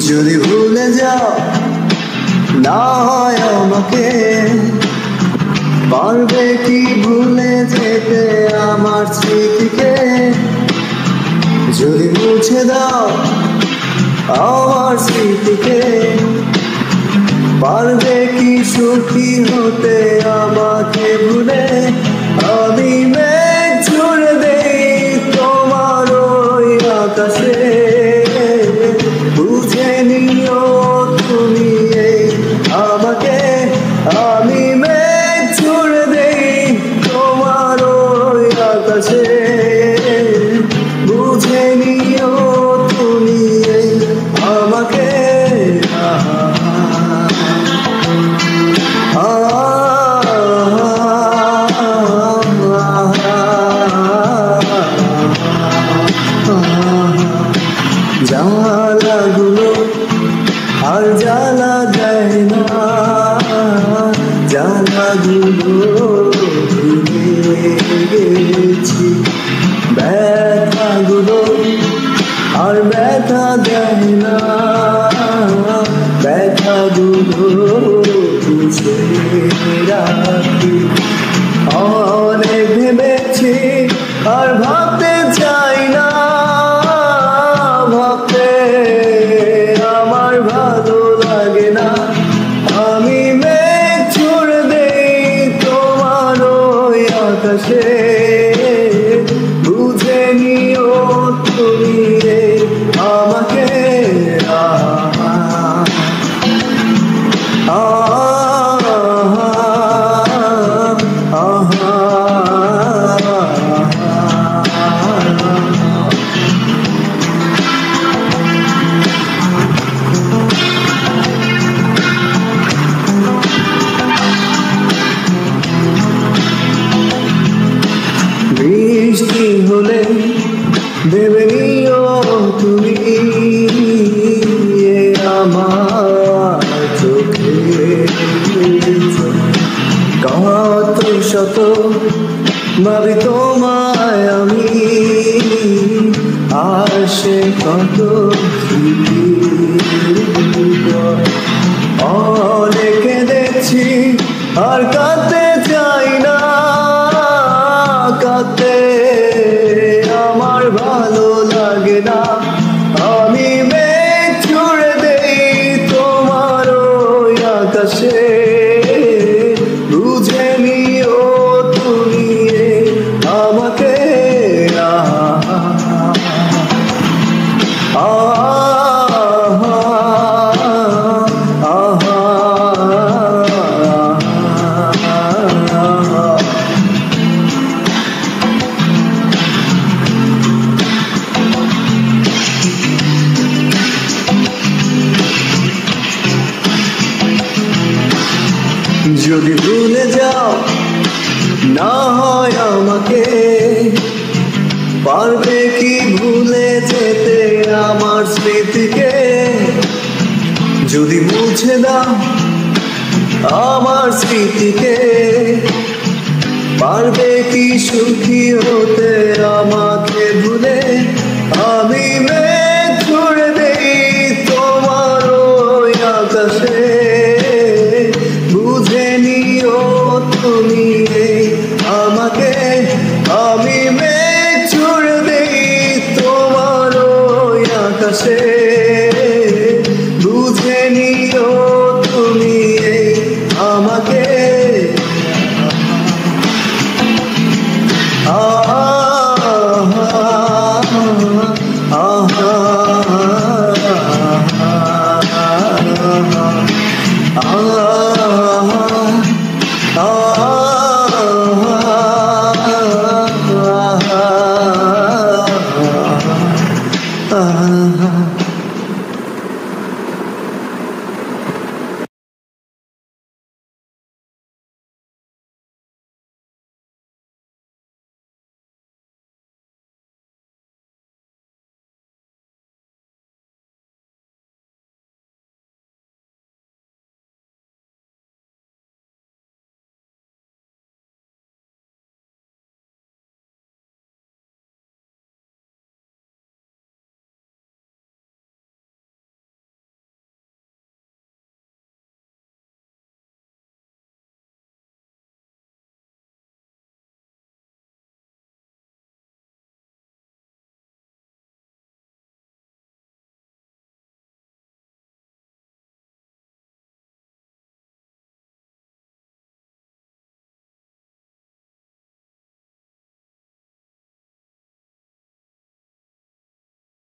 যদি ভুলে যাও না হয় আমাকে, পারবে কি ভুলে যেতে আমার স্মৃতিকে? যদি মুছে দাও আমার স্মৃতিকে, পারবে কি সুখী হতে আমাকে ভুলে? আমি মেঘ ছুড়ে দেই তোমার ওই আকাশে, বুঝে নিও তুমি এই আমাকে। আমি মেঘ ছুড়ে দেই তোমার ওই আকাশে, বুঝে নিও তুমি এই আমাকে। জানালাগুলো আর জ্বালা দেয় না, জানালাগুলো ভেঙে গেছি। ব্যথাগুলো আর ব্যথা দেয় না, ব্যথাগুলো বুঝে রাখি। অনেক ভেবেছি আর ভাবতে চাই না, ভাবতে আমার ভালো লাগে না। আমি মেঘ ছুড়ে দেই তোমার ওই আকাশে, বুঝে নিও তুমি আমাকে। বৃষ্টি হলে ভেবে নিও তুমি আমার চোখে, কত শত ভাবি তোমায় আমি, আর সে কত অনেকে দেখছি আর কাঁদতে চাই না, কাঁদতে আমার ভালো লাগে না। আমি মেঘ ছুড়ে দেই তোমার ওই আকাশে, বুঝে নিও তুমি আমাকে। যদি ভুলে যাও না হয় আমাকে, পারবে কি ভুলে যেতে আমার স্মৃতিকে? যদি মুছে দাও আমার স্মৃতিকে, পারবে কি সুখী হতে আমাকে ভুলে? আমি